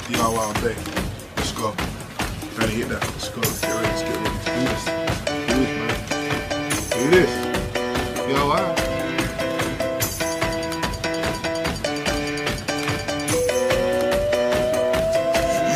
DIY all day. Let's go. Trying to hit that. Let's go. Let's get ready. Let's get ready. Let's do this. Do this, man. Do this. DIY.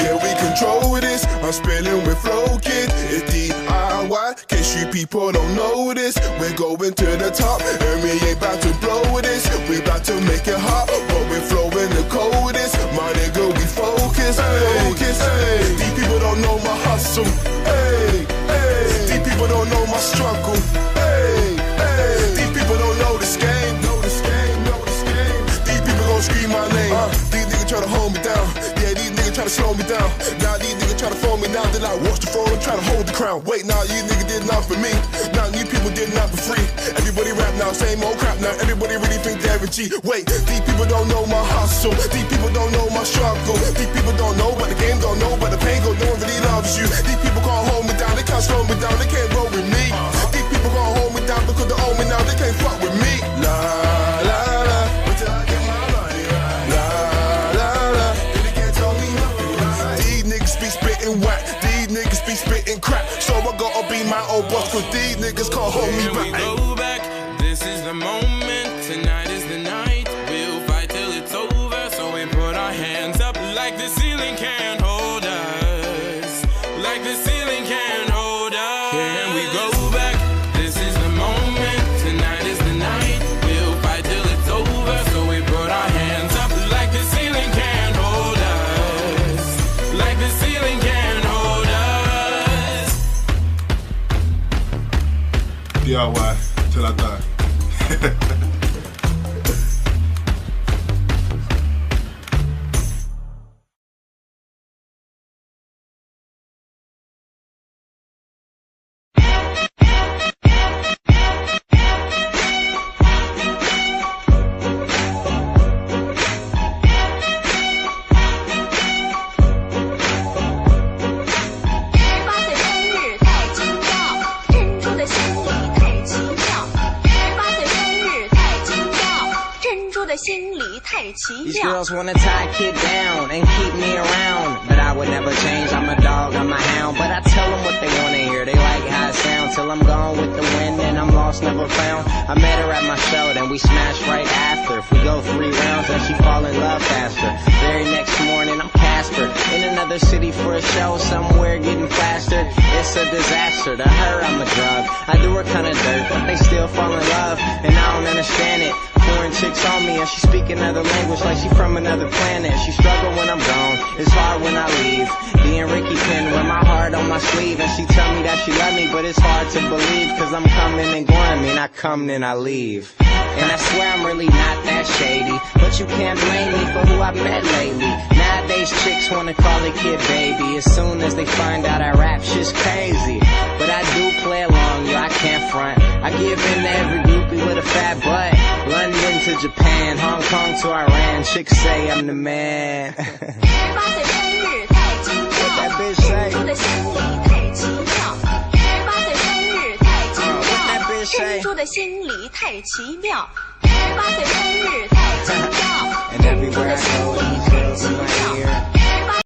Yeah, we control this. I'm spilling with Flow Kid. It's DIY. Case you people don't know this, we're going to the top, and we ain't about to blow with this. We about to make it hot, but we're flowing the coldest. My nigga, we focus, focus. Hey. These people don't know my hustle. Hey, hey. These people don't know my struggle. Hey, hey. These people don't know this game. Know this game, know this game. These people gon' scream my name. These niggas try to hold me down. Yeah, these niggas try to slow me down. Now these niggas try to phone me now. They like watch the throne and try to hold the crown. Wait, now you niggas did not for me. Now you people did not for free. Everybody rap now, same old crap now. Everybody really think they're a G. Wait, these people don't know my hustle. These people don't know my struggle. These people don't know about the game, don't know about the pain. Go, no one really loves you. These people can't hold me down, they can't slow me down, they can't roll with me. These people can't hold me down because they own me now, they can't fuck with me. La la la, until I get my money right. La la la, they can't tell me nothing. These niggas be spitting whack. These niggas be spitting crap. So I gotta be my own boss, cause these niggas can't hold me back. Here we go back, this is the moment, tonight is the night. We'll fight till it's over, so we put our hands up like the ceiling can't hold us. Like the ceiling can't hold us. Here we go back, this is the moment, tonight is the night. We'll fight till it's over, so we put our hands up like the ceiling can't hold us. Like the ceiling can't hold us. DIY till I die. These girls wanna tie a kid down and keep me around, but I would never change. I'm a dog, I'm a hound, but I tell them what they wanna hear. They like how it sounds till I'm gone with the wind and I'm lost, never found. I met her at my show, then we smashed right after. If we go 3 rounds, then she fall in love faster. Very next morning, I'm Casper in another city for a show, somewhere getting faster. It's a disaster. To her, I'm a drug. I do her kinda dirt, but they still fall in love, and I don't understand it. Foreign chicks on me and she speak another language like she from another planet. She struggle when I'm gone, it's hard when I leave. Being Ricky Penn with my heart on my sleeve, and she tell me that she love me, but it's hard to believe, cause I'm coming and going. I mean, I come and I leave. And I swear I'm really not that shady, but you can't blame me for who I've met lately. Nowadays chicks wanna call a kid baby as soon as they find out I rap, shit's crazy. But I do play along, yo, I can't front. I give in to every groupie with a fat butt. London to Japan, Hong Kong to Iran, chicks say I'm the man. What that bitch say? What that bitch say? And everywhere I go, these girls are like